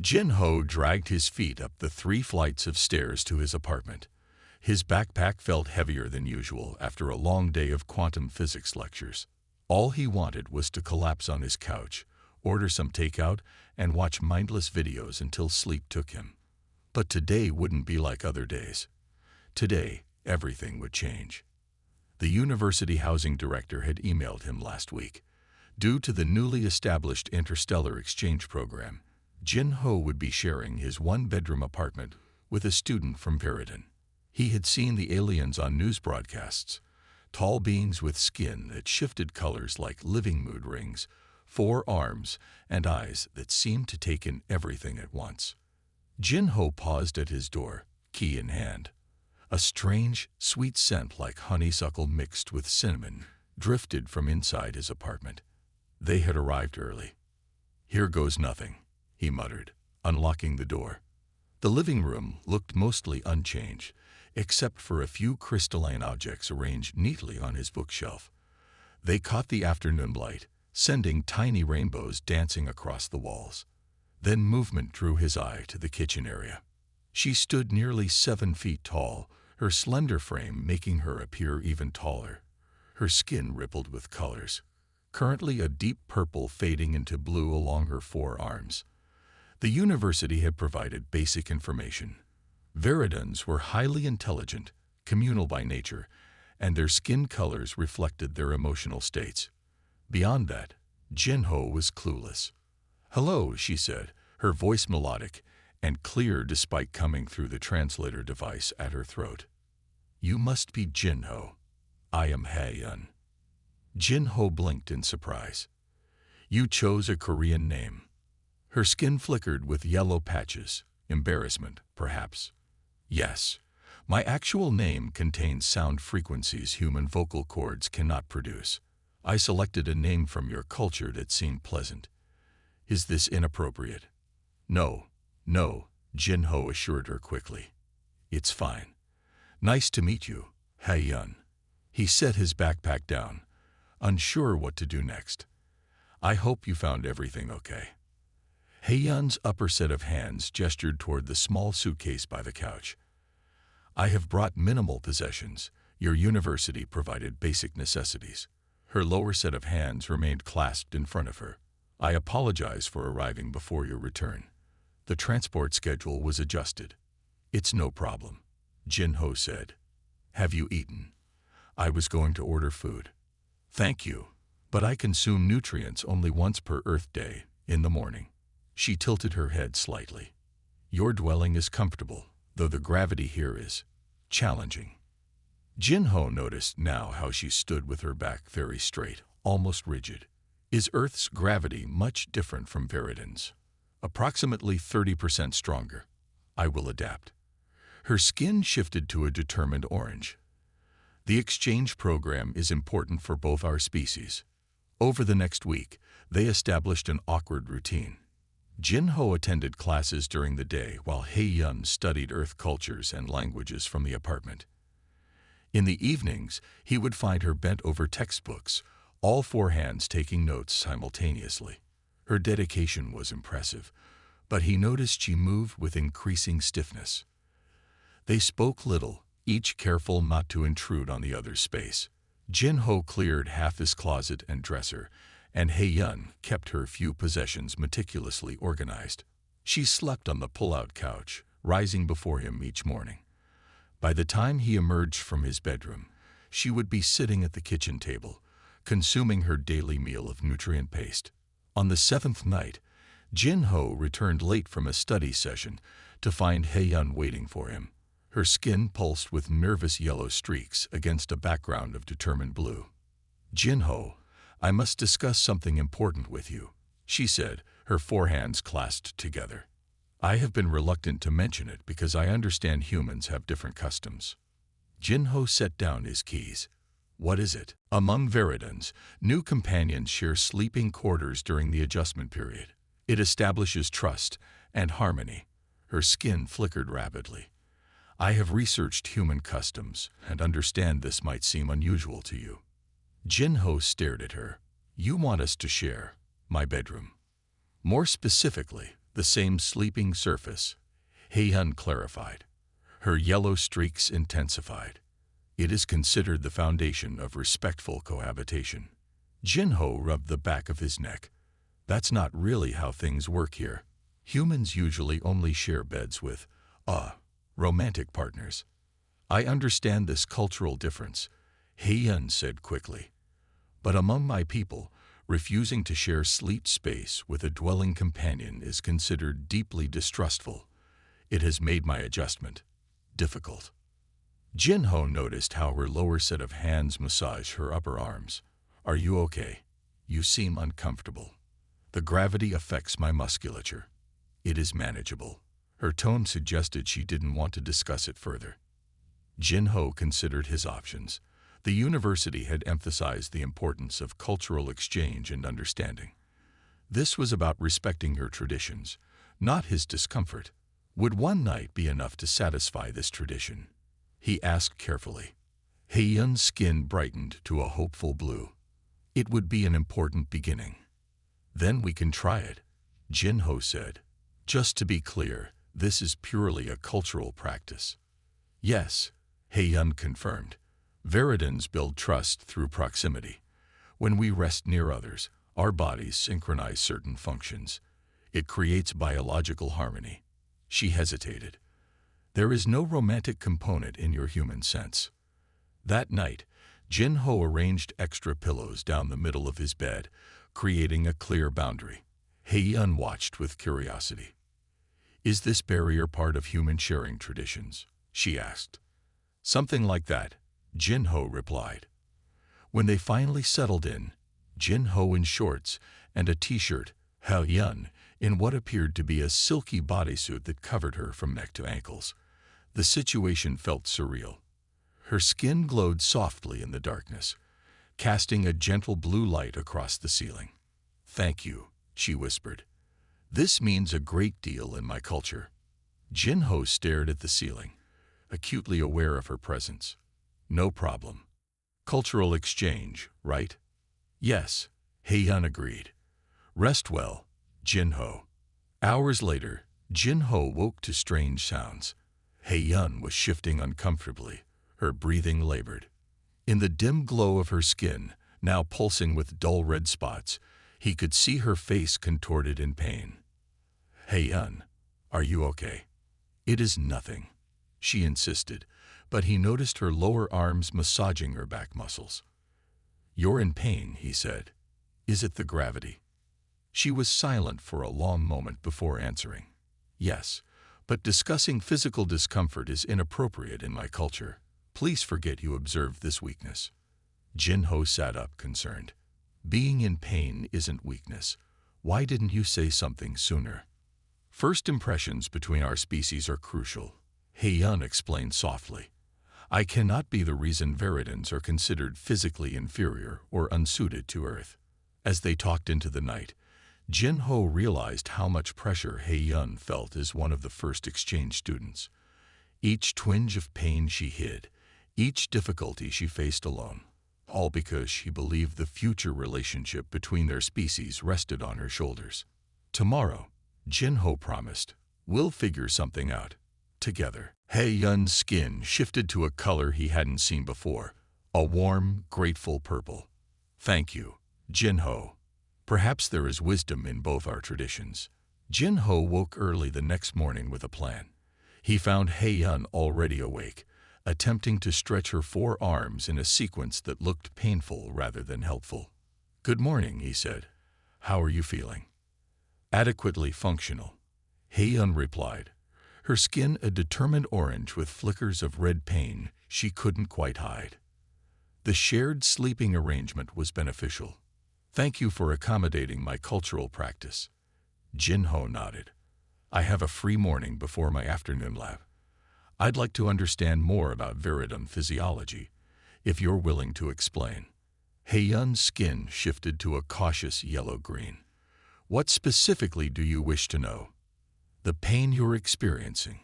Jin-Ho dragged his feet up the 3 flights of stairs to his apartment. His backpack felt heavier than usual after a long day of quantum physics lectures. All he wanted was to collapse on his couch, order some takeout, and watch mindless videos until sleep took him. But today wouldn't be like other days. Today, everything would change. The university housing director had emailed him last week. Due to the newly established interstellar exchange program, Jin-Ho would be sharing his 1-bedroom apartment with a student from Veridan. He had seen the aliens on news broadcasts, tall beings with skin that shifted colors like living mood rings, 4 arms, and eyes that seemed to take in everything at once. Jin-Ho paused at his door, key in hand. A strange, sweet scent like honeysuckle mixed with cinnamon drifted from inside his apartment. They had arrived early. "Here goes nothing," he muttered, unlocking the door. The living room looked mostly unchanged, except for a few crystalline objects arranged neatly on his bookshelf. They caught the afternoon light, sending tiny rainbows dancing across the walls. Then movement drew his eye to the kitchen area. She stood nearly 7 feet tall, her slender frame making her appear even taller. Her skin rippled with colors, currently a deep purple fading into blue along her 4 arms. The university had provided basic information. Veridans were highly intelligent, communal by nature, and their skin colors reflected their emotional states. Beyond that, Jin-Ho was clueless. "Hello," she said, her voice melodic and clear despite coming through the translator device at her throat. "You must be Jin-Ho. I am Hae-Yun." Jin-Ho blinked in surprise. "You chose a Korean name." Her skin flickered with yellow patches, embarrassment, perhaps. "Yes, my actual name contains sound frequencies human vocal cords cannot produce. I selected a name from your culture that seemed pleasant. Is this inappropriate?" No, Jin-Ho assured her quickly. "It's fine. Nice to meet you, Hae-Yun." He set his backpack down, unsure what to do next. "I hope you found everything okay." Hae-Yun's upper set of hands gestured toward the small suitcase by the couch. "I have brought minimal possessions. Your university provided basic necessities." Her lower set of hands remained clasped in front of her. "I apologize for arriving before your return. The transport schedule was adjusted." "It's no problem," Jin-Ho said. "Have you eaten?" "I was going to order food." "Thank you, but I consume nutrients only once per Earth day, in the morning." She tilted her head slightly. "Your dwelling is comfortable, though the gravity here is challenging." Jin-Ho noticed now how she stood with her back very straight, almost rigid. "Is Earth's gravity much different from Veridan's?" "Approximately 30% stronger. I will adapt." Her skin shifted to a determined orange. "The exchange program is important for both our species." Over the next week, they established an awkward routine. Jin-Ho attended classes during the day while Hae-Yun studied Earth cultures and languages from the apartment. In the evenings, he would find her bent over textbooks, all 4 hands taking notes simultaneously. Her dedication was impressive, but he noticed she moved with increasing stiffness. They spoke little, each careful not to intrude on the other's space. Jin-Ho cleared half his closet and dresser, and Hae-Yun kept her few possessions meticulously organized. She slept on the pull-out couch, rising before him each morning. By the time he emerged from his bedroom, she would be sitting at the kitchen table, consuming her daily meal of nutrient paste. On the 7th night, Jin-Ho returned late from a study session to find Hae-Yun waiting for him. Her skin pulsed with nervous yellow streaks against a background of determined blue. "Jin-Ho, I must discuss something important with you," she said, her 4 hands clasped together. "I have been reluctant to mention it because I understand humans have different customs." Jin-Ho set down his keys. "What is it?" "Among Veridans, new companions share sleeping quarters during the adjustment period. It establishes trust and harmony." Her skin flickered rapidly. "I have researched human customs and understand this might seem unusual to you." Jin-Ho stared at her. "You want us to share my bedroom?" "More specifically, The same sleeping surface, Hei-yun clarified. Her yellow streaks intensified. It is considered the foundation of respectful cohabitation. Jin-ho rubbed the back of his neck. That's not really how things work here. Humans usually only share beds with, romantic partners. I understand this cultural difference, Hei-yun said quickly. But among my people, refusing to share sleep space with a dwelling companion is considered deeply distrustful. It has made my adjustment difficult. Jin-ho noticed how her lower set of hands massaged her upper arms. Are you okay? You seem uncomfortable. The gravity affects my musculature. It is manageable. Her tone suggested she didn't want to discuss it further. Jin-ho considered his options. The university had emphasized the importance of cultural exchange and understanding. This was about respecting her traditions, not his discomfort. Would one night be enough to satisfy this tradition? He asked carefully. Hei-yun's skin brightened to a hopeful blue. It would be an important beginning. Then we can try it, Jin-ho said. Just to be clear, this is purely a cultural practice. Yes, Hei-yun confirmed. Viridans build trust through proximity. When we rest near others, our bodies synchronize certain functions. It creates biological harmony. She hesitated. There is no romantic component in your human sense. That night, Jin-ho arranged extra pillows down the middle of his bed, creating a clear boundary. Hei-yun watched with curiosity. Is this barrier part of human sharing traditions? She asked. Something like that, Jin-ho replied. When they finally settled in, Jin-ho in shorts and a t-shirt, Hei-yun in what appeared to be a silky bodysuit that covered her from neck to ankles. The situation felt surreal. Her skin glowed softly in the darkness, casting a gentle blue light across the ceiling. Thank you, she whispered. This means a great deal in my culture. Jin-ho stared at the ceiling, acutely aware of her presence. No problem. Cultural exchange, right? Yes, Hei-yun agreed. Rest well, Jin-ho. Hours later, Jin-ho woke to strange sounds. Hei-yun was shifting uncomfortably, her breathing labored. In the dim glow of her skin, now pulsing with dull red spots, he could see her face contorted in pain. Hei-yun, are you okay? It is nothing, she insisted, but he noticed her lower arms massaging her back muscles. You're in pain, he said. Is it the gravity? She was silent for a long moment before answering. Yes, but discussing physical discomfort is inappropriate in my culture. Please forget you observed this weakness. Jin-ho sat up, concerned. Being in pain isn't weakness. Why didn't you say something sooner? First impressions between our species are crucial, Hei-yun explained softly. I cannot be the reason Viridans are considered physically inferior or unsuited to Earth. As they talked into the night, Jin-ho realized how much pressure Hei-yun felt as one of the first exchange students. Each twinge of pain she hid, each difficulty she faced alone, all because she believed the future relationship between their species rested on her shoulders. Tomorrow, Jin-ho promised, we'll figure something out. Together. Hei-yun's skin shifted to a color he hadn't seen before, a warm, grateful purple. Thank you, Jin-ho. Perhaps there is wisdom in both our traditions. Jin-ho woke early the next morning with a plan. He found Hei-yun already awake, attempting to stretch her forearms in a sequence that looked painful rather than helpful. Good morning, he said. How are you feeling? Adequately functional, Hei-yun replied. Her skin a determined orange with flickers of red pain she couldn't quite hide. The shared sleeping arrangement was beneficial. Thank you for accommodating my cultural practice. Jin-ho nodded. I have a free morning before my afternoon lab. I'd like to understand more about Viridan physiology, if you're willing to explain. Hei-yun's skin shifted to a cautious yellow-green. What specifically do you wish to know? The pain you're experiencing.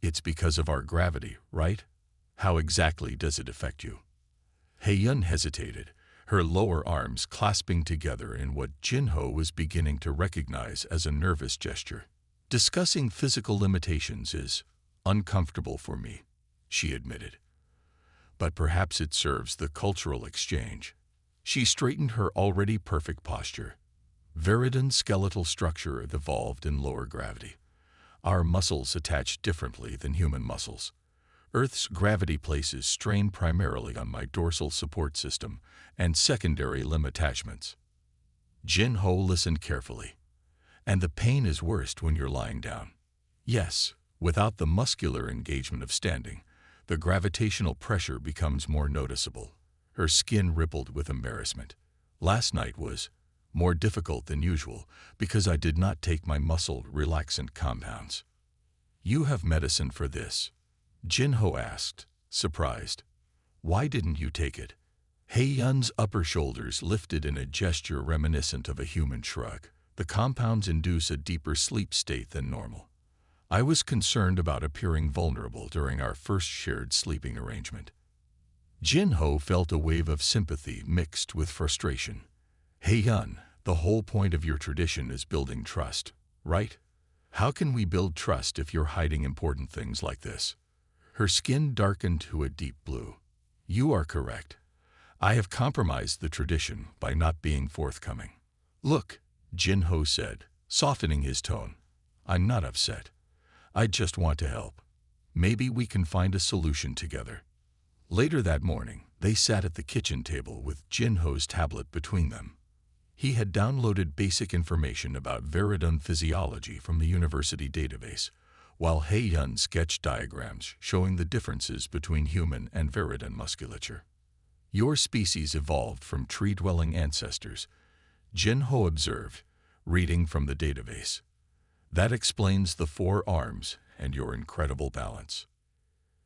It's because of our gravity, right? How exactly does it affect you? Hei-yun hesitated, her lower arms clasping together in what Jinho was beginning to recognize as a nervous gesture. "Discussing physical limitations is uncomfortable for me," she admitted. "But perhaps it serves the cultural exchange." She straightened her already perfect posture. Viridin's skeletal structure evolved in lower gravity. Our muscles attach differently than human muscles. Earth's gravity places strain primarily on my dorsal support system and secondary limb attachments. Jinho listened carefully. "And the pain is worst when you're lying down." "Yes, without the muscular engagement of standing, the gravitational pressure becomes more noticeable." Her skin rippled with embarrassment. "Last night was more difficult than usual because I did not take my muscle relaxant compounds." "You have medicine for this?" Jinho asked, surprised. "Why didn't you take it?" Heiyun's upper shoulders lifted in a gesture reminiscent of a human shrug. "The compounds induce a deeper sleep state than normal. I was concerned about appearing vulnerable during our first shared sleeping arrangement." Jinho felt a wave of sympathy mixed with frustration. "Heiyun, the whole point of your tradition is building trust, right? How can we build trust if you're hiding important things like this?" Her skin darkened to a deep blue. "You are correct. I have compromised the tradition by not being forthcoming." "Look," Jinho said, softening his tone, "I'm not upset. I just want to help. Maybe we can find a solution together." Later that morning, they sat at the kitchen table with Jinho's tablet between them. He had downloaded basic information about Viridin physiology from the university database, while Heiyun sketched diagrams showing the differences between human and Viridin musculature. "Your species evolved from tree-dwelling ancestors," Jinho observed, reading from the database. "That explains the 4 arms and your incredible balance."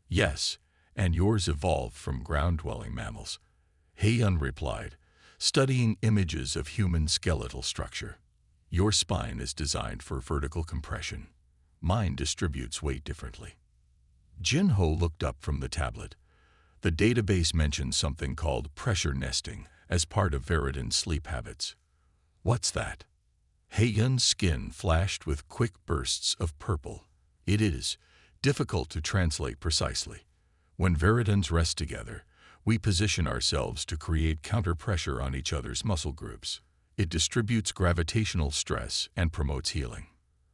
"Yes, and yours evolved from ground-dwelling mammals," Heiyun replied, studying images of human skeletal structure. "Your spine is designed for vertical compression. Mine distributes weight differently." Jinho looked up from the tablet. The database mentioned something called pressure nesting as part of Viridin's sleep habits. "What's that?" Heiyun's skin flashed with quick bursts of purple. "It is difficult to translate precisely. When Viridins rest together, we position ourselves to create counter-pressure on each other's muscle groups. It distributes gravitational stress and promotes healing.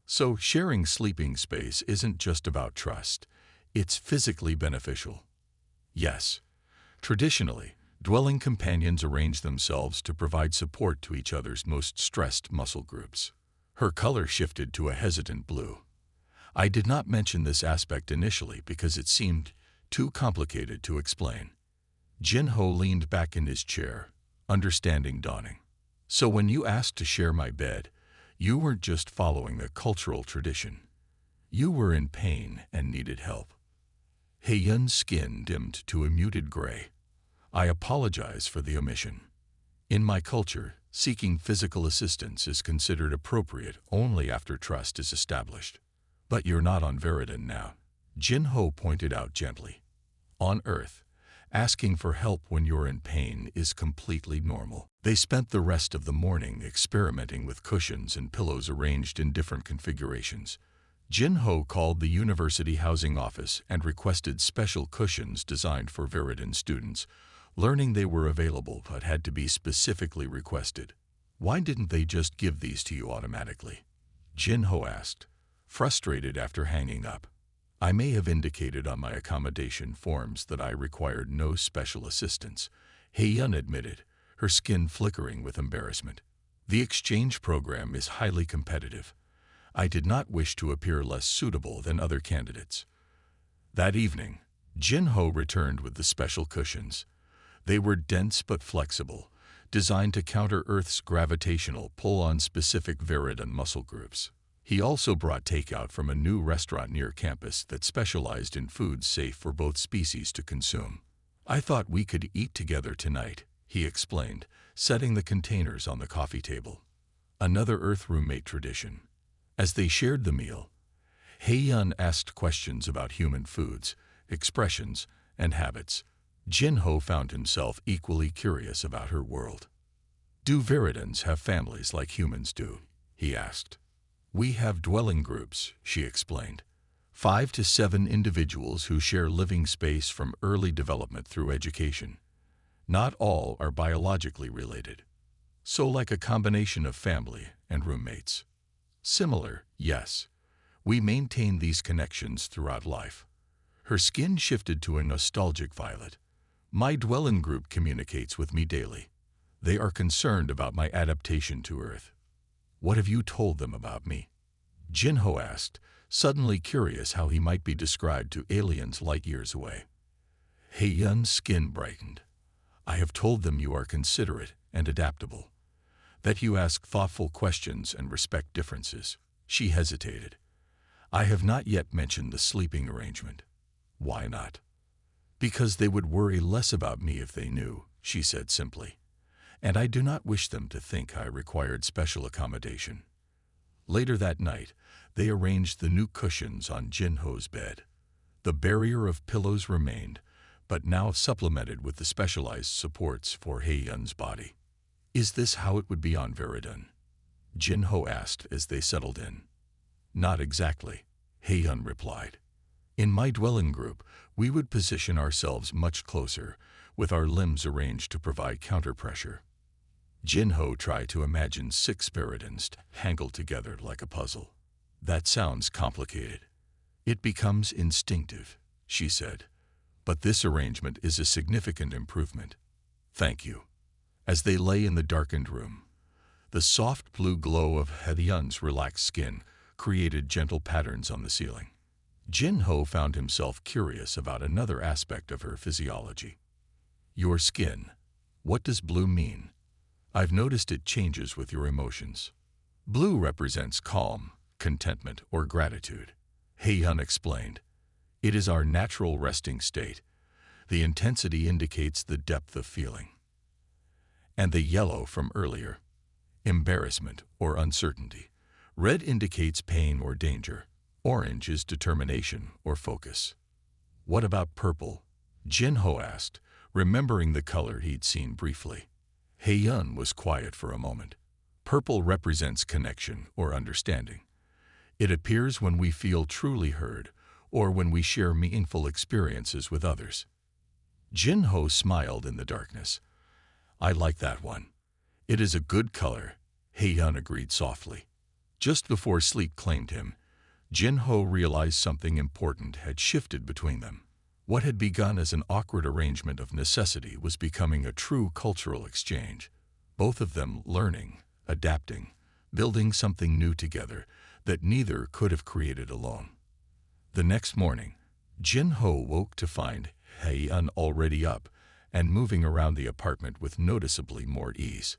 So sharing sleeping space isn't just about trust. It's physically beneficial." "Yes. Traditionally, dwelling companions arrange themselves to provide support to each other's most stressed muscle groups." Her color shifted to a hesitant blue. "I did not mention this aspect initially because it seemed too complicated to explain." Jinho leaned back in his chair, understanding dawning. "So when you asked to share my bed, you weren't just following the cultural tradition. You were in pain and needed help." Heiyun's skin dimmed to a muted gray. "I apologize for the omission. In my culture, seeking physical assistance is considered appropriate only after trust is established." "But you're not on Viridin now," Jinho pointed out gently. "On Earth, asking for help when you're in pain is completely normal." They spent the rest of the morning experimenting with cushions and pillows arranged in different configurations. Jinho called the university housing office and requested special cushions designed for Viridin students, learning they were available but had to be specifically requested. "Why didn't they just give these to you automatically?" Jinho asked, frustrated after hanging up. "I may have indicated on my accommodation forms that I required no special assistance," Heiyun admitted, her skin flickering with embarrassment. "The exchange program is highly competitive. I did not wish to appear less suitable than other candidates." That evening, Jinho returned with the special cushions. They were dense but flexible, designed to counter Earth's gravitational pull on specific Viridin muscle groups. He also brought takeout from a new restaurant near campus that specialized in foods safe for both species to consume. "I thought we could eat together tonight," he explained, setting the containers on the coffee table. Another Earth roommate tradition. As they shared the meal, Heiyun asked questions about human foods, expressions, and habits. Jinho found himself equally curious about her world. Do Viridans have families like humans do? He asked. We have dwelling groups, she explained. 5 to 7 individuals who share living space from early development through education. Not all are biologically related. So like a combination of family and roommates. Similar, yes. We maintain these connections throughout life. Her skin shifted to a nostalgic violet. My dwelling group communicates with me daily. They are concerned about my adaptation to Earth. What have you told them about me? Jinho asked, suddenly curious how he might be described to aliens light years away. Heiyun's skin brightened. I have told them you are considerate and adaptable. That you ask thoughtful questions and respect differences. She hesitated. I have not yet mentioned the sleeping arrangement. Why not? Because they would worry less about me if they knew, she said simply. And I do not wish them to think I required special accommodation. Later that night, they arranged the new cushions on Jinho's bed. The barrier of pillows remained, but now supplemented with the specialized supports for Heiyun's body. Is this how it would be on Viridun? Jinho asked as they settled in. Not exactly, Heiyun replied. In my dwelling group, we would position ourselves much closer, with our limbs arranged to provide counterpressure. Jinho tried to imagine 6 Viridans tangled together like a puzzle. That sounds complicated. It becomes instinctive, she said. But this arrangement is a significant improvement. Thank you. As they lay in the darkened room, the soft blue glow of Heiyun's relaxed skin created gentle patterns on the ceiling. Jinho found himself curious about another aspect of her physiology. Your skin. What does blue mean? I've noticed it changes with your emotions. Blue represents calm, contentment, or gratitude. Heiyun explained. It is our natural resting state. The intensity indicates the depth of feeling. And the yellow from earlier, embarrassment or uncertainty. Red indicates pain or danger. Orange is determination or focus. What about purple? Jinho asked, remembering the color he'd seen briefly. Heiyun was quiet for a moment. Purple represents connection or understanding. It appears when we feel truly heard or when we share meaningful experiences with others. Jinho smiled in the darkness. I like that one. It is a good color, Heiyun agreed softly. Just before sleep claimed him, Jinho realized something important had shifted between them. What had begun as an awkward arrangement of necessity was becoming a true cultural exchange. Both of them learning, adapting, building something new together that neither could have created alone. The next morning, Jinho woke to find Heiyun already up and moving around the apartment with noticeably more ease.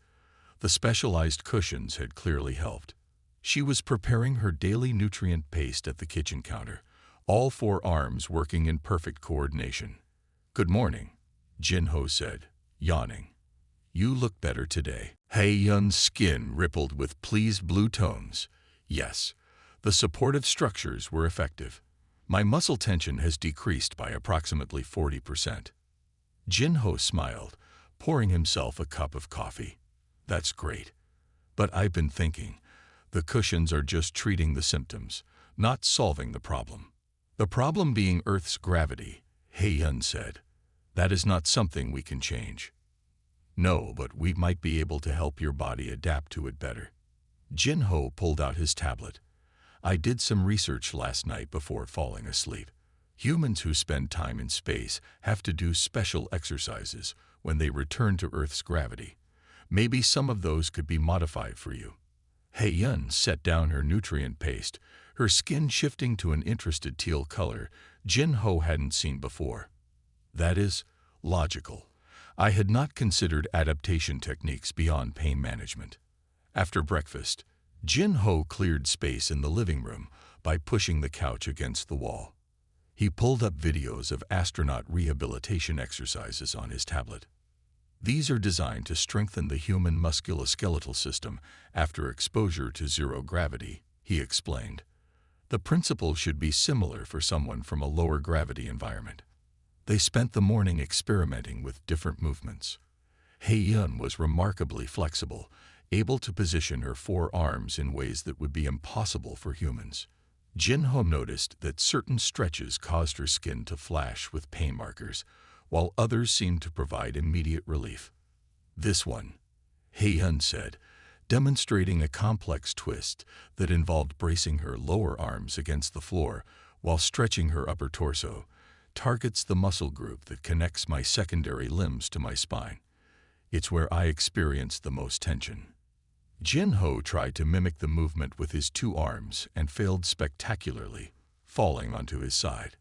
The specialized cushions had clearly helped. She was preparing her daily nutrient paste at the kitchen counter, all 4 arms working in perfect coordination. Good morning, Jinho said, yawning. You look better today. Heiyun's skin rippled with pleased blue tones. Yes, the supportive structures were effective. My muscle tension has decreased by approximately 40%. Jinho smiled, pouring himself a cup of coffee. That's great. But I've been thinking, the cushions are just treating the symptoms, not solving the problem. The problem being Earth's gravity, Heiyun said. That is not something we can change. No, but we might be able to help your body adapt to it better. Jinho pulled out his tablet. I did some research last night before falling asleep. Humans who spend time in space have to do special exercises when they return to Earth's gravity. Maybe some of those could be modified for you. Heiyun set down her nutrient paste, her skin shifting to an interested teal color Jinho hadn't seen before. That is logical. I had not considered adaptation techniques beyond pain management. After breakfast, Jinho cleared space in the living room by pushing the couch against the wall. He pulled up videos of astronaut rehabilitation exercises on his tablet. These are designed to strengthen the human musculoskeletal system after exposure to zero gravity, he explained. The principle should be similar for someone from a lower gravity environment. They spent the morning experimenting with different movements. Hei-yun was remarkably flexible, able to position her forearms in ways that would be impossible for humans. Jin-ho noticed that certain stretches caused her skin to flash with pain markers, while others seemed to provide immediate relief. "This one," Hei-yun said, demonstrating a complex twist that involved bracing her lower arms against the floor while stretching her upper torso, "targets the muscle group that connects my secondary limbs to my spine. It's where I experience the most tension." Jin-ho tried to mimic the movement with his two arms and failed spectacularly, falling onto his side.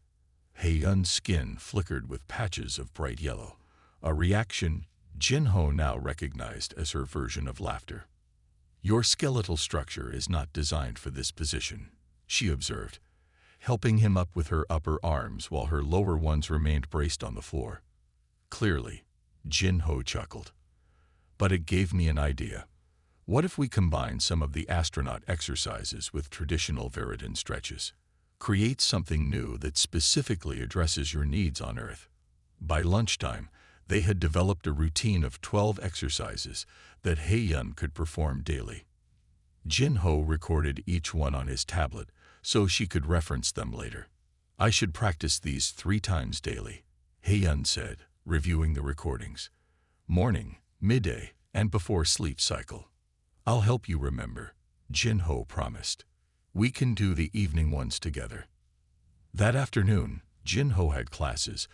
Hei-yun's skin flickered with patches of bright yellow, a reaction Jin-ho now recognized as her version of laughter. "Your skeletal structure is not designed for this position," she observed, helping him up with her upper arms while her lower ones remained braced on the floor. "Clearly," Jin-ho chuckled. "But it gave me an idea. What if we combine some of the astronaut exercises with traditional Veridan stretches? Create something new that specifically addresses your needs on Earth." By lunchtime, they had developed a routine of 12 exercises that Hei-yun could perform daily. Jin-ho recorded each one on his tablet so she could reference them later. "I should practice these 3 times daily," Hei-yun said, reviewing the recordings. "Morning, midday, and before sleep cycle. I'll help you remember," Jin-ho promised. "We can do the evening ones together." That afternoon, Jin-ho had classes,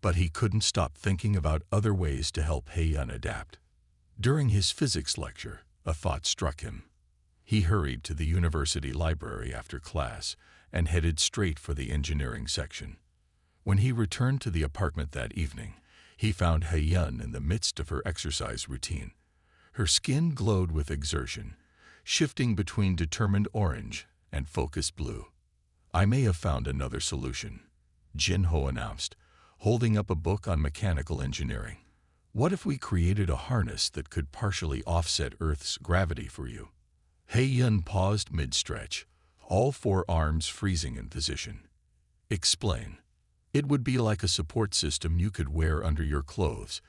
but he couldn't stop thinking about other ways to help Hei-yun adapt. During his physics lecture, a thought struck him. He hurried to the university library after class and headed straight for the engineering section. When he returned to the apartment that evening, he found Hei-yun in the midst of her exercise routine. Her skin glowed with exertion, shifting between determined orange and focused blue. "I may have found another solution," Jin-ho announced, holding up a book on mechanical engineering. "What if we created a harness that could partially offset Earth's gravity for you?" Hei-yun paused mid-stretch, all 4 arms freezing in position. "Explain." "It would be like a support system you could wear under your clothes,"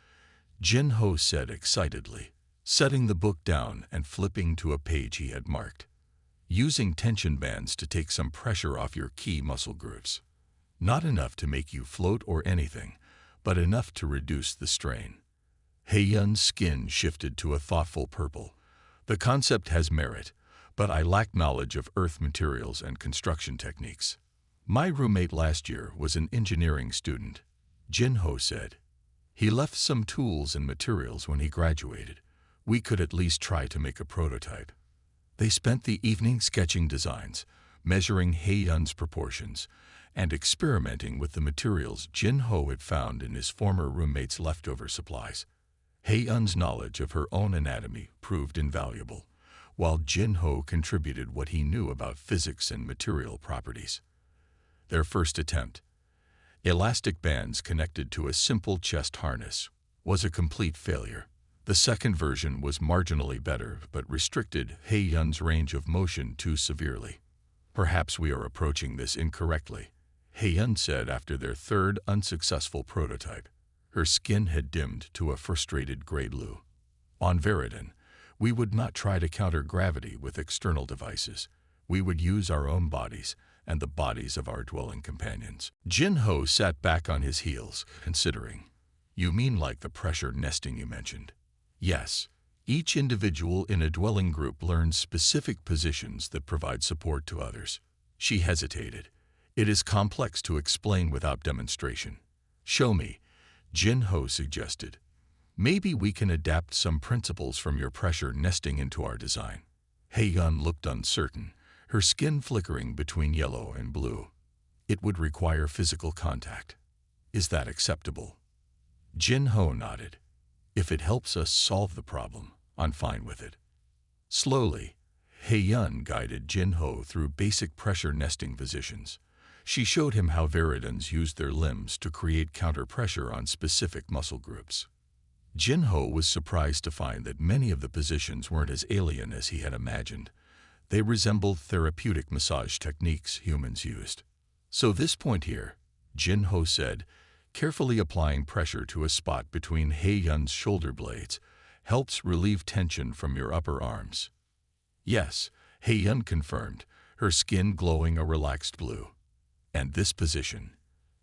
Jin-ho said excitedly, setting the book down and flipping to a page he had marked. "Using tension bands to take some pressure off your key muscle groups. Not enough to make you float or anything, but enough to reduce the strain." Hei-yun's skin shifted to a thoughtful purple. "The concept has merit, but I lack knowledge of Earth materials and construction techniques. My roommate last year was an engineering student," Jin-ho said. "He left some tools and materials when he graduated. We could at least try to make a prototype." They spent the evening sketching designs, measuring Hei-yun's proportions, and experimenting with the materials Jin-ho had found in his former roommate's leftover supplies. Hei-yun's knowledge of her own anatomy proved invaluable, while Jin-ho contributed what he knew about physics and material properties. Their first attempt, elastic bands connected to a simple chest harness, was a complete failure. The second version was marginally better, but restricted Hei-yun's range of motion too severely. "Perhaps we are approaching this incorrectly," Hei-yun said after their third unsuccessful prototype. Her skin had dimmed to a frustrated gray blue. "On Veridan, we would not try to counter gravity with external devices. We would use our own bodies and the bodies of our dwelling companions." Jin-ho sat back on his heels, considering. "You mean like the pressure nesting you mentioned?" "Yes. Each individual in a dwelling group learns specific positions that provide support to others." She hesitated. "It is complex to explain without demonstration." "Show me," Jin-ho suggested. "Maybe we can adapt some principles from your pressure nesting into our design." Hei-yun looked uncertain, her skin flickering between yellow and blue. "It would require physical contact. Is that acceptable?" Jin-ho nodded. "If it helps us solve the problem, I'm fine with it." Slowly, Hei-yun guided Jin-ho through basic pressure nesting positions. She showed him how Veridans used their limbs to create counter-pressure on specific muscle groups. Jin-ho was surprised to find that many of the positions weren't as alien as he had imagined. They resembled therapeutic massage techniques humans used. "So this point here," Jin-ho said, Carefully applying pressure to a spot between Hei-yun's shoulder blades helps relieve tension from your upper arms. Yes, Hei-yun confirmed, her skin glowing a relaxed blue. And this position,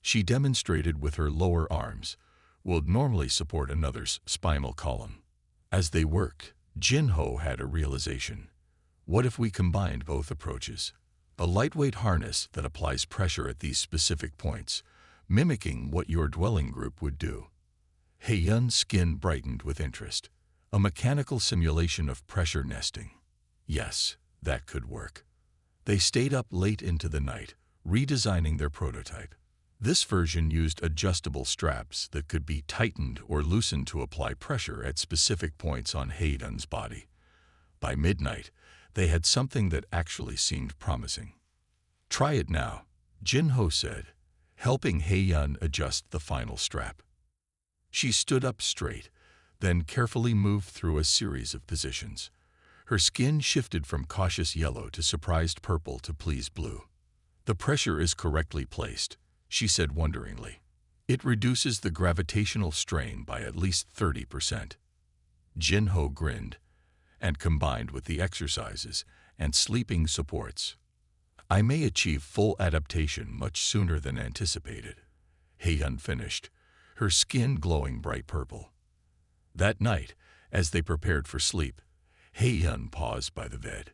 she demonstrated with her lower arms, would normally support another's spinal column. As they worked, Jin-ho had a realization. What if we combined both approaches? A lightweight harness that applies pressure at these specific points, mimicking what your dwelling group would do. Hei-yun's skin brightened with interest. A mechanical simulation of pressure nesting. Yes, that could work. They stayed up late into the night, redesigning their prototype. This version used adjustable straps that could be tightened or loosened to apply pressure at specific points on Hei-yun's body. By midnight, they had something that actually seemed promising. "Try it now," Jin-ho said, helping Hei-yun adjust the final strap. She stood up straight, then carefully moved through a series of positions. Her skin shifted from cautious yellow to surprised purple to pleased blue. "The pressure is correctly placed," she said wonderingly. "It reduces the gravitational strain by at least 30%. Jin-ho grinned, and combined with the exercises and sleeping supports, "I may achieve full adaptation much sooner than anticipated." Hei-yun finished, her skin glowing bright purple. That night, as they prepared for sleep, Hei-yun paused by the bed.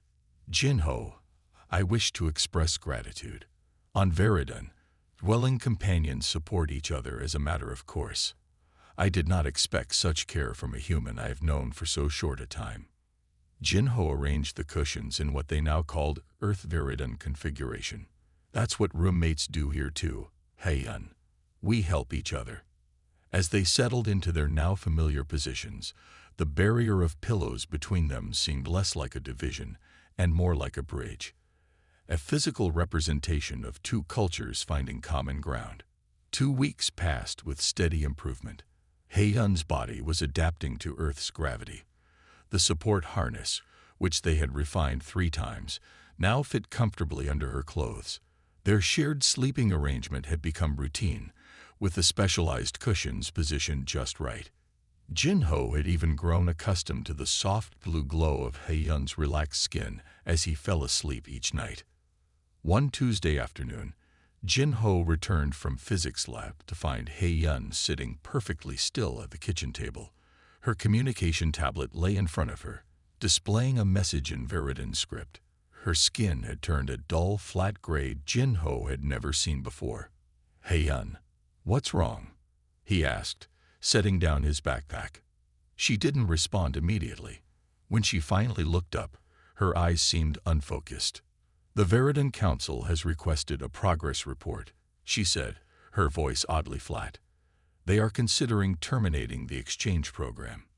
"Jin-ho, I wish to express gratitude. On Veridon, dwelling companions support each other as a matter of course. I did not expect such care from a human I have known for so short a time." Jin-ho arranged the cushions in what they now called Earth Veridon configuration. "That's what roommates do here too, Hei-yun. We help each other." As they settled into their now familiar positions, the barrier of pillows between them seemed less like a division and more like a bridge. A physical representation of two cultures finding common ground. 2 weeks passed with steady improvement. Hei-yun's body was adapting to Earth's gravity. The support harness, which they had refined 3 times, now fit comfortably under her clothes. Their shared sleeping arrangement had become routine, with the specialized cushions positioned just right. Jin-ho had even grown accustomed to the soft blue glow of Hei-yun's relaxed skin as he fell asleep each night. One Tuesday afternoon, Jin-ho returned from physics lab to find Hei-yun sitting perfectly still at the kitchen table. Her communication tablet lay in front of her, displaying a message in Veridon script. Her skin had turned a dull, flat gray Jin-ho had never seen before. "Hei-yun, what's wrong?" he asked, setting down his backpack. She didn't respond immediately. When she finally looked up, her eyes seemed unfocused. "The Veridon Council has requested a progress report," she said, her voice oddly flat. "They are considering terminating the exchange program."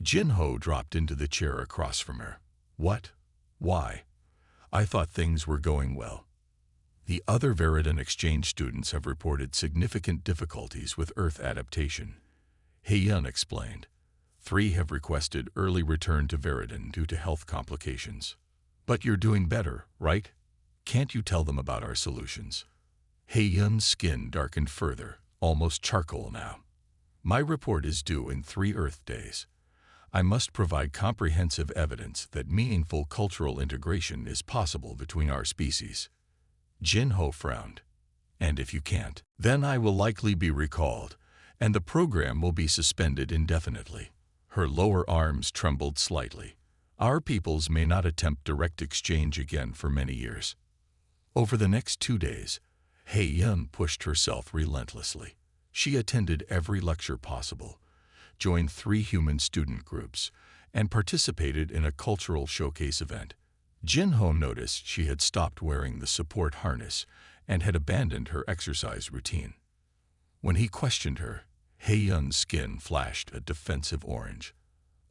Jin-ho dropped into the chair across from her. "What? Why? I thought things were going well." "The other Veridon exchange students have reported significant difficulties with Earth adaptation," Hei-yun explained. 3 have requested early return to Veridon due to health complications. "But you're doing better, right? Can't you tell them about our solutions?" Hei-yun's skin darkened further, almost charcoal now. "My report is due in 3 Earth days. I must provide comprehensive evidence that meaningful cultural integration is possible between our species." Jin-ho frowned. "And if you can't, then I will likely be recalled, and the program will be suspended indefinitely." Her lower arms trembled slightly. "Our peoples may not attempt direct exchange again for many years." Over the next 2 days, Hei-yun pushed herself relentlessly. She attended every lecture possible, joined 3 human student groups, and participated in a cultural showcase event. Jin-ho noticed she had stopped wearing the support harness and had abandoned her exercise routine. When he questioned her, Hei-yun's skin flashed a defensive orange.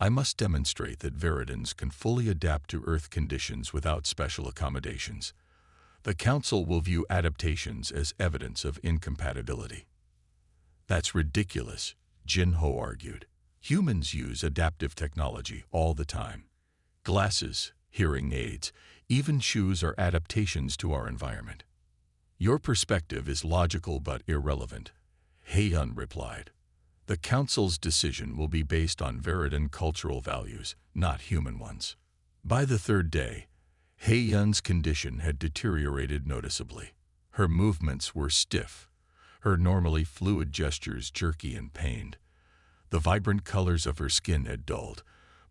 "I must demonstrate that Veridons can fully adapt to Earth conditions without special accommodations. The Council will view adaptations as evidence of incompatibility." "That's ridiculous," Jin-ho argued. "Humans use adaptive technology all the time. Glasses, hearing aids, even shoes are adaptations to our environment. Your perspective is logical but irrelevant." Hei-yun replied. The council's decision will be based on Veridan cultural values, not human ones. By the third day, Hei-yun's condition had deteriorated noticeably. Her movements were stiff, her normally fluid gestures jerky and pained. The vibrant colors of her skin had dulled,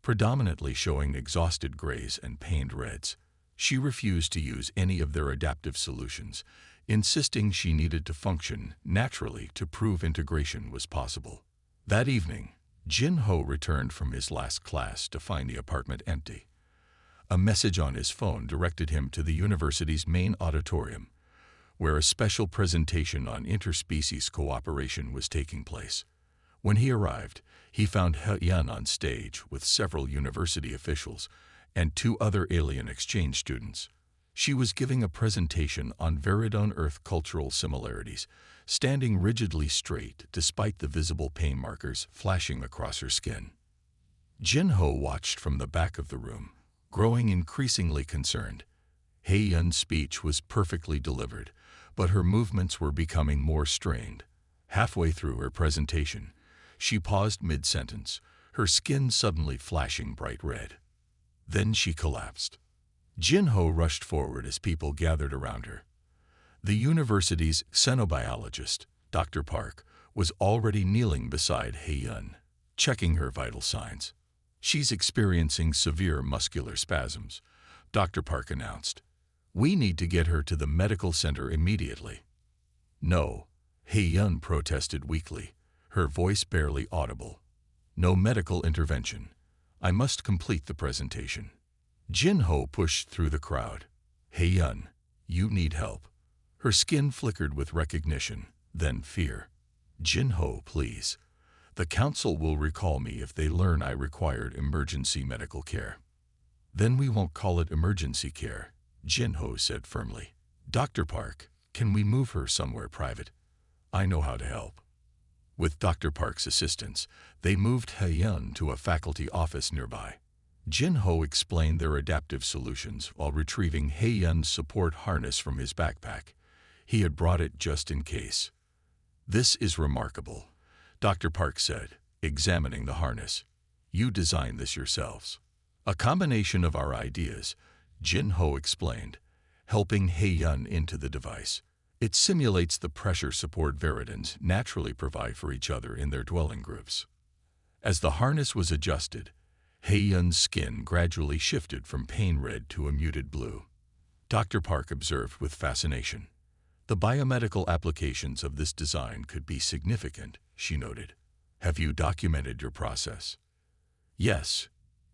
predominantly showing exhausted grays and pained reds. She refused to use any of their adaptive solutions, insisting she needed to function naturally to prove integration was possible. That evening, Jin-ho returned from his last class to find the apartment empty. A message on his phone directed him to the university's main auditorium, where a special presentation on interspecies cooperation was taking place. When he arrived, he found Hei-yun on stage with several university officials and 2 other alien exchange students. She was giving a presentation on Veridan Earth cultural similarities, standing rigidly straight despite the visible pain markers flashing across her skin. Jin-ho watched from the back of the room, growing increasingly concerned. Hei-yun's speech was perfectly delivered, but her movements were becoming more strained. Halfway through her presentation, she paused mid-sentence, her skin suddenly flashing bright red. Then she collapsed. Jin-ho rushed forward as people gathered around her. The university's xenobiologist, Dr. Park, was already kneeling beside Hei-yun, checking her vital signs. She's experiencing severe muscular spasms, Dr. Park announced. We need to get her to the medical center immediately. No, Hei-yun protested weakly, her voice barely audible. No medical intervention. I must complete the presentation. Jin-ho pushed through the crowd. Hei-yun, you need help. Her skin flickered with recognition, then fear. Jin-ho, please. The council will recall me if they learn I required emergency medical care. Then we won't call it emergency care, Jin-ho said firmly. Dr. Park, can we move her somewhere private? I know how to help. With Dr. Park's assistance, they moved Hei-yun to a faculty office nearby. Jin-ho explained their adaptive solutions while retrieving Hei-yun's support harness from his backpack. He had brought it just in case. This is remarkable, Dr. Park said, examining the harness. You designed this yourselves. A combination of our ideas, Jin-ho explained, helping Hei-yun into the device. It simulates the pressure support Veridans naturally provide for each other in their dwelling groups. As the harness was adjusted, Hei-yun's skin gradually shifted from pain red to a muted blue. Dr. Park observed with fascination. The biomedical applications of this design could be significant, she noted. Have you documented your process? Yes,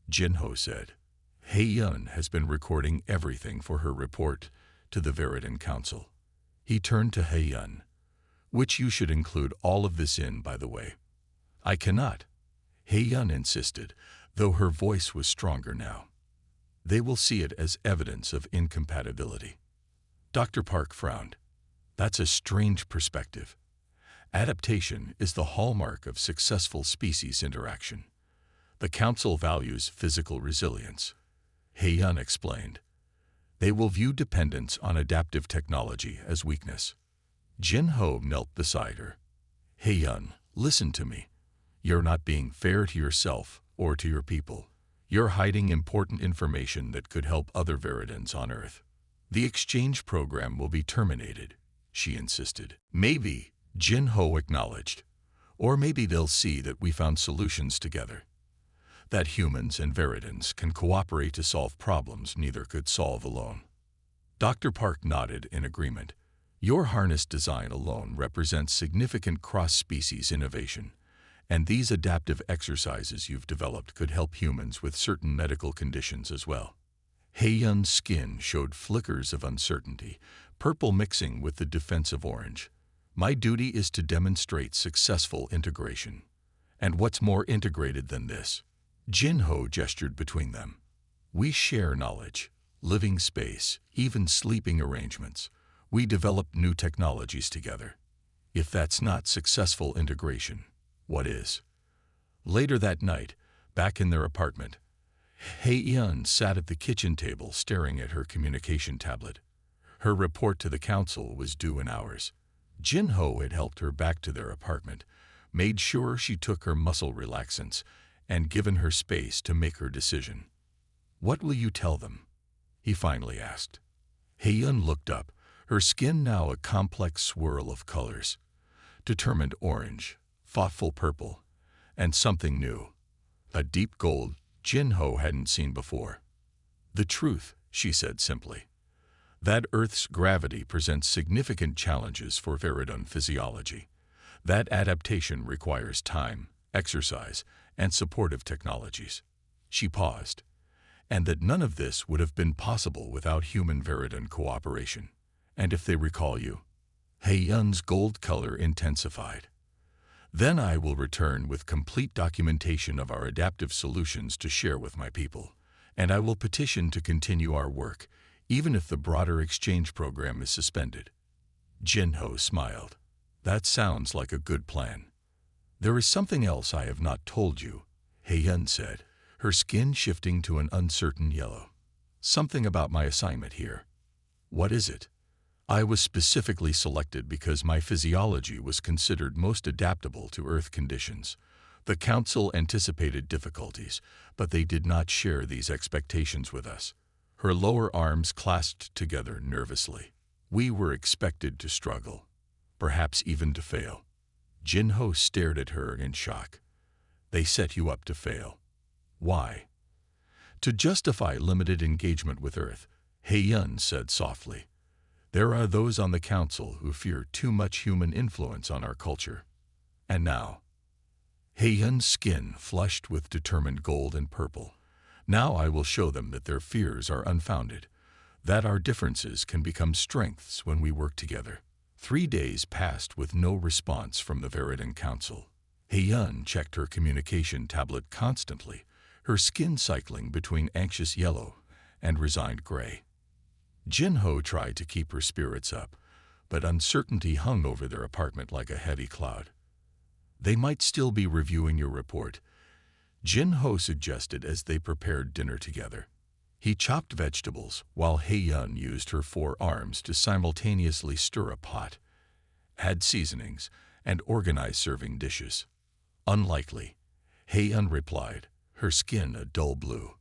Jin-ho said. Hei-yun has been recording everything for her report to the Veridan Council. He turned to Hei-yun. Which you should include all of this in, by the way. I cannot, Hei-yun insisted, though her voice was stronger now. They will see it as evidence of incompatibility. Dr. Park frowned. That's a strange perspective. Adaptation is the hallmark of successful species interaction. The Council values physical resilience, Hei-yun explained. They will view dependence on adaptive technology as weakness. Jin-ho knelt beside her. Hei-yun, listen to me. You're not being fair to yourself or to your people. You're hiding important information that could help other Veridans on Earth. The exchange program will be terminated, she insisted. Maybe, Jin-ho acknowledged. Or maybe they'll see that we found solutions together. That humans and Veridans can cooperate to solve problems neither could solve alone. Dr. Park nodded in agreement. Your harness design alone represents significant cross-species innovation, and these adaptive exercises you've developed could help humans with certain medical conditions as well. Hei-yun's skin showed flickers of uncertainty, purple mixing with the defensive orange. My duty is to demonstrate successful integration. And what's more integrated than this? Jin-ho gestured between them. We share knowledge, living space, even sleeping arrangements. We develop new technologies together. If that's not successful integration, what is? Later that night, back in their apartment, Hei-yun sat at the kitchen table staring at her communication tablet. Her report to the council was due in hours. Jin Ho had helped her back to their apartment, made sure she took her muscle relaxants, and given her space to make her decision. "What will you tell them?" he finally asked. Heyun looked up, her skin now a complex swirl of colors. Determined orange, thoughtful purple, and something new. A deep gold Jin Ho hadn't seen before. "The truth," she said simply. "That Earth's gravity presents significant challenges for Viridun physiology. That adaptation requires time, exercise, and supportive technologies." She paused. "And that none of this would have been possible without human Viridun cooperation. And if they recall you?" Heyun's gold color intensified. "Then I will return with complete documentation of our adaptive solutions to share with my people, and I will petition to continue our work, even if the broader exchange program is suspended." Jin Ho smiled. "That sounds like a good plan." "There is something else I have not told you," Heyun said, her skin shifting to an uncertain yellow. "Something about my assignment here." "What is it?" "I was specifically selected because my physiology was considered most adaptable to Earth conditions. The Council anticipated difficulties, but they did not share these expectations with us." Her lower arms clasped together nervously. "We were expected to struggle, perhaps even to fail." Jin Ho stared at her in shock. "They set you up to fail. Why?" "To justify limited engagement with Earth," Heyun said softly. "There are those on the Council who fear too much human influence on our culture." And now, Heyun's skin flushed with determined gold and purple. "Now I will show them that their fears are unfounded, that our differences can become strengths when we work together." 3 days passed with no response from the Viridun Council. Heyun checked her communication tablet constantly, her skin cycling between anxious yellow and resigned gray. Jin Ho tried to keep her spirits up, but uncertainty hung over their apartment like a heavy cloud. "They might still be reviewing your report," Jin Ho suggested as they prepared dinner together. He chopped vegetables while Heyun used her 4 arms to simultaneously stir a pot, add seasonings, and organize serving dishes. "Unlikely," Heyun replied, her skin a dull blue.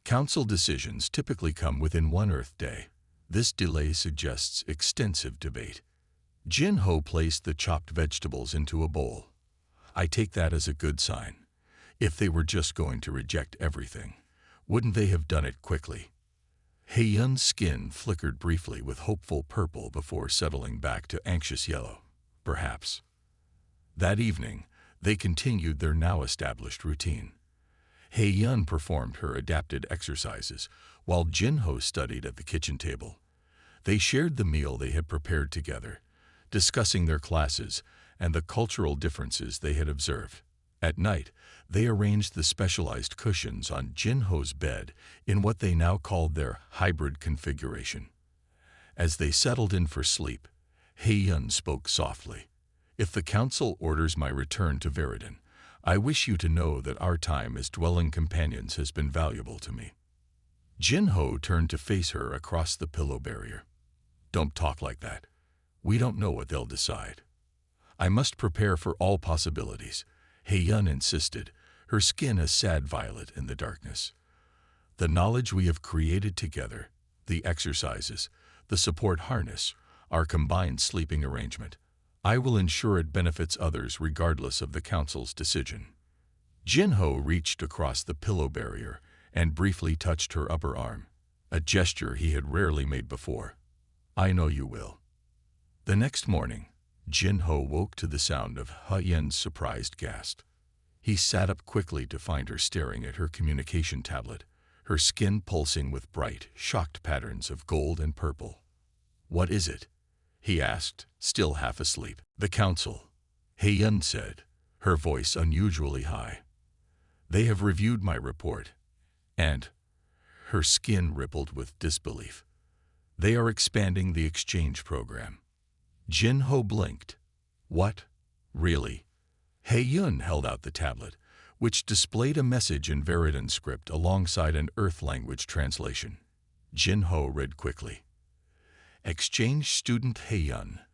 "Council decisions typically come within 1 Earth day. This delay suggests extensive debate." Jin Ho placed the chopped vegetables into a bowl. "I take that as a good sign. If they were just going to reject everything, wouldn't they have done it quickly?" Heyun's skin flickered briefly with hopeful purple before settling back to anxious yellow. "Perhaps." That evening, they continued their now-established routine. Heyun performed her adapted exercises, while Jin Ho studied at the kitchen table. They shared the meal they had prepared together, discussing their classes and the cultural differences they had observed. At night, they arranged the specialized cushions on Jin Ho's bed in what they now called their hybrid configuration. As they settled in for sleep, Heyun spoke softly. "If the Council orders my return to Viridun, I wish you to know that our time as dwelling companions has been valuable to me." Jin Ho turned to face her across the pillow barrier. "Don't talk like that. We don't know what they'll decide." "I must prepare for all possibilities," Heyun insisted, her skin a sad violet in the darkness. "The knowledge we have created together, the exercises, the support harness, our combined sleeping arrangement, I will ensure it benefits others regardless of the Council's decision." Jin Ho reached across the pillow barrier and briefly touched her upper arm, a gesture he had rarely made before. "I know you will." The next morning, Jin Ho woke to the sound of Heyun's surprised gasp. He sat up quickly to find her staring at her communication tablet, her skin pulsing with bright, shocked patterns of gold and purple. "What is it?" he asked, still half asleep. "The Council," Heyun said, her voice unusually high. "They have reviewed my report, and—" her skin rippled with disbelief. "They are expanding the exchange program." Jin Ho blinked. "What? Really?" Heyun held out the tablet, which displayed a message in Viridun script alongside an Earth language translation. Jin Ho read quickly. "Exchange student Heyun,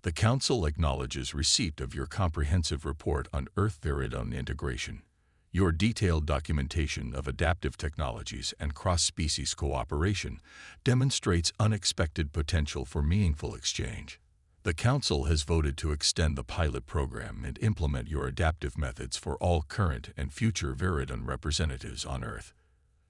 The Council acknowledges receipt of your comprehensive report on Earth Viridon integration. Your detailed documentation of adaptive technologies and cross-species cooperation demonstrates unexpected potential for meaningful exchange. The Council has voted to extend the pilot program and implement your adaptive methods for all current and future Viridon representatives on Earth.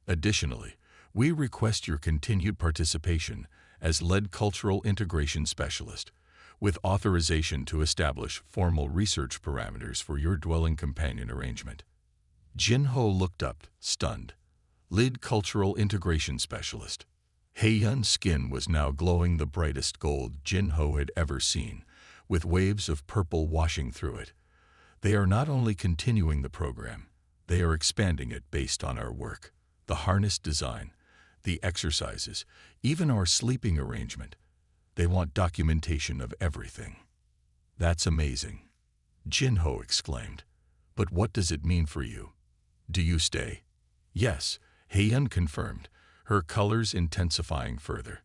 Additionally, we request your continued participation as lead cultural integration specialist, with authorization to establish formal research parameters for your dwelling companion arrangement. Jin-Ho looked up, stunned. Lead cultural integration specialist. Hei-Yun's skin was now glowing the brightest gold Jin-Ho had ever seen, with waves of purple washing through it. They are not only continuing the program, they are expanding it based on our work. The harness design, the exercises, even our sleeping arrangement. They want documentation of everything. That's amazing, Jin-Ho exclaimed. But what does it mean for you? Do you stay? Yes, Hei-Yun confirmed, her colors intensifying further.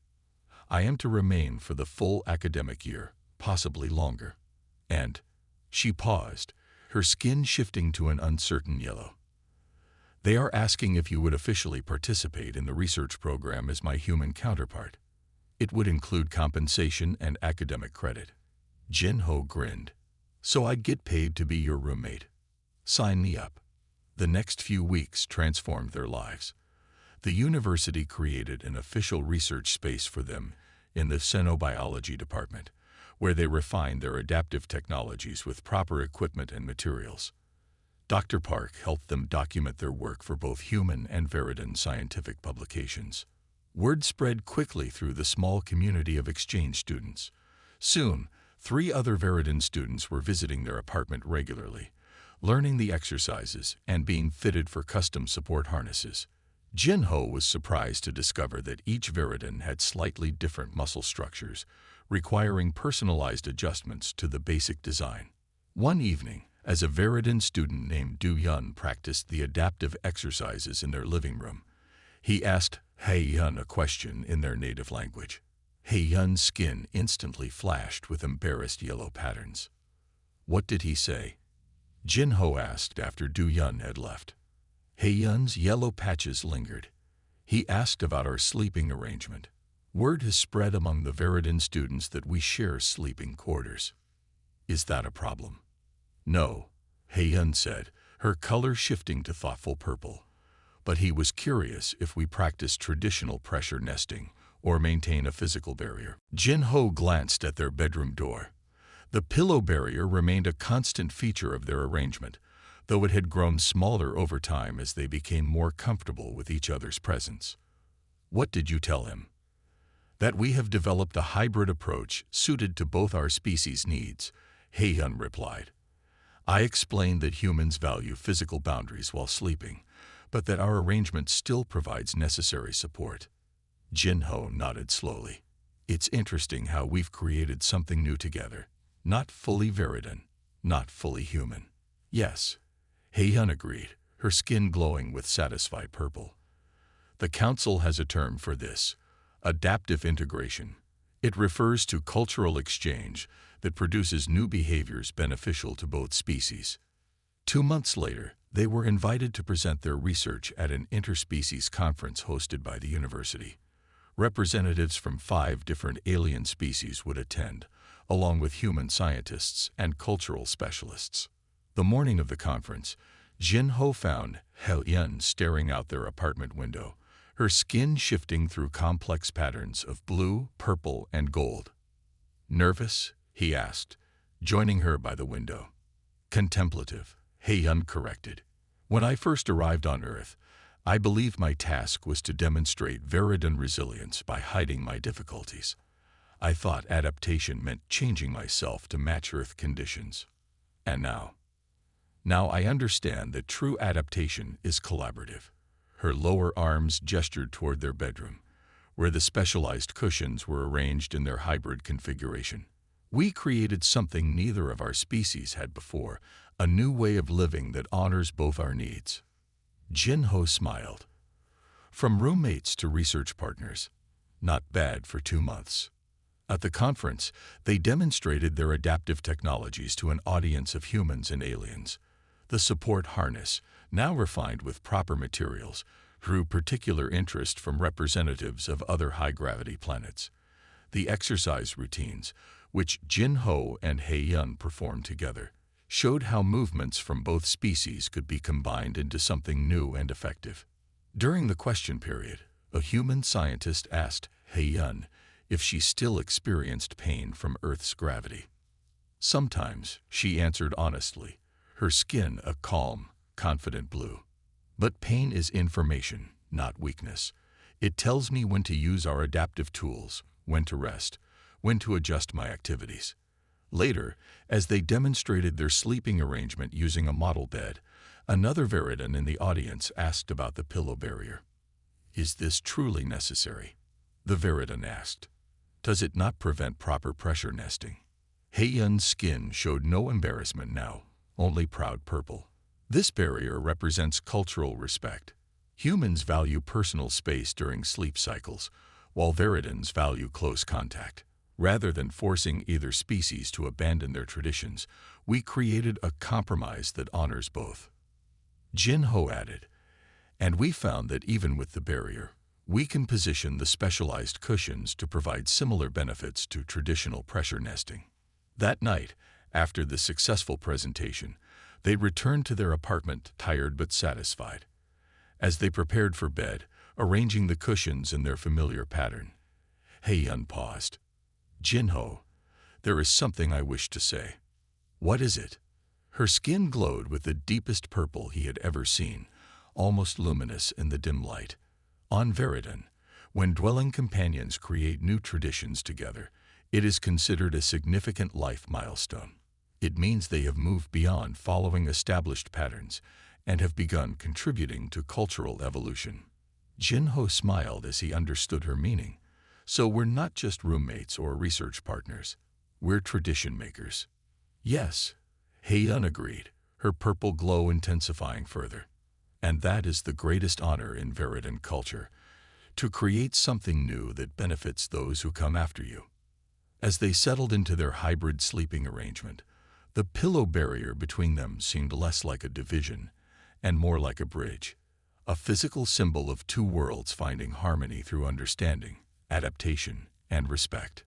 I am to remain for the full academic year, possibly longer. And she paused, her skin shifting to an uncertain yellow. They are asking if you would officially participate in the research program as my human counterpart. It would include compensation and academic credit. Jin-Ho grinned. So I'd get paid to be your roommate. Sign me up. The next few weeks transformed their lives. The university created an official research space for them in the xenobiology department, where they refined their adaptive technologies with proper equipment and materials. Dr. Park helped them document their work for both human and Viridon scientific publications. Word spread quickly through the small community of exchange students. Soon, 3 other Viridon students were visiting their apartment regularly, learning the exercises and being fitted for custom support harnesses. Jin-Ho was surprised to discover that each Viridon had slightly different muscle structures, requiring personalized adjustments to the basic design. One evening, as a Viridon student named Du-Yun practiced the adaptive exercises in their living room, he asked Hei-Yun a question in their native language. Hei-Yun's skin instantly flashed with embarrassed yellow patterns. What did he say? Jin-Ho asked after Du-Yun had left. Hei-Yun's yellow patches lingered. He asked about our sleeping arrangement. Word has spread among the Viridon students that we share sleeping quarters. Is that a problem? No, Hei-Yun said, her color shifting to thoughtful purple. But he was curious if we practice traditional pressure nesting or maintain a physical barrier. Jin-Ho glanced at their bedroom door. The pillow barrier remained a constant feature of their arrangement, though it had grown smaller over time as they became more comfortable with each other's presence. What did you tell him? That we have developed a hybrid approach suited to both our species' needs, Hei-Yun replied. I explained that humans value physical boundaries while sleeping, but that our arrangement still provides necessary support. Jin-Ho nodded slowly. It's interesting how we've created something new together. Not fully Viridon, not fully human. Yes, Hei-Yun agreed, her skin glowing with satisfied purple. The Council has a term for this, adaptive integration. It refers to cultural exchange that produces new behaviors beneficial to both species. 2 months later, they were invited to present their research at an interspecies conference hosted by the university. Representatives from 5 different alien species would attend, along with human scientists and cultural specialists. The morning of the conference, Jin-Ho found Hei-Yun staring out their apartment window, her skin shifting through complex patterns of blue, purple, and gold. Nervous? He asked, joining her by the window. Contemplative, Hei-Yun corrected. When I first arrived on Earth, I believed my task was to demonstrate Viridon resilience by hiding my difficulties. I thought adaptation meant changing myself to match Earth conditions. And now I understand that true adaptation is collaborative. Her lower arms gestured toward their bedroom, where the specialized cushions were arranged in their hybrid configuration. We created something neither of our species had before, a new way of living that honors both our needs. Jin-Ho smiled. From roommates to research partners. Not bad for 2 months. At the conference, they demonstrated their adaptive technologies to an audience of humans and aliens. The support harness, now refined with proper materials, drew particular interest from representatives of other high-gravity planets. The exercise routines, which Jin Ho and He Yun performed together, showed how movements from both species could be combined into something new and effective. During the question period, a human scientist asked He Yun if she still experienced pain from Earth's gravity. Sometimes, she answered honestly, her skin a calm, confident blue. But pain is information, not weakness. It tells me when to use our adaptive tools, when to rest, when to adjust my activities. Later, as they demonstrated their sleeping arrangement using a model bed, another Veridan in the audience asked about the pillow barrier. "Is this truly necessary?" The Veridan asked. "Does it not prevent proper pressure nesting?" Heyun's skin showed no embarrassment now, only proud purple. This barrier represents cultural respect. Humans value personal space during sleep cycles, while Veridans value close contact. Rather than forcing either species to abandon their traditions, we created a compromise that honors both. Jin Ho added, "And we found that even with the barrier, we can position the specialized cushions to provide similar benefits to traditional pressure nesting." That night, after the successful presentation, they returned to their apartment tired but satisfied. As they prepared for bed, arranging the cushions in their familiar pattern, Heyun paused. "Jin Ho, there is something I wish to say." "What is it?" Her skin glowed with the deepest purple he had ever seen, almost luminous in the dim light. On Veridan, when dwelling companions create new traditions together, it is considered a significant life milestone. It means they have moved beyond following established patterns and have begun contributing to cultural evolution. Jin Ho smiled as he understood her meaning. "So we're not just roommates or research partners. We're tradition makers." "Yes," Heyun agreed, her purple glow intensifying further. "And that is the greatest honor in Veridan culture, to create something new that benefits those who come after you." As they settled into their hybrid sleeping arrangement, the pillow barrier between them seemed less like a division and more like a bridge, a physical symbol of two worlds finding harmony through understanding, adaptation, and respect.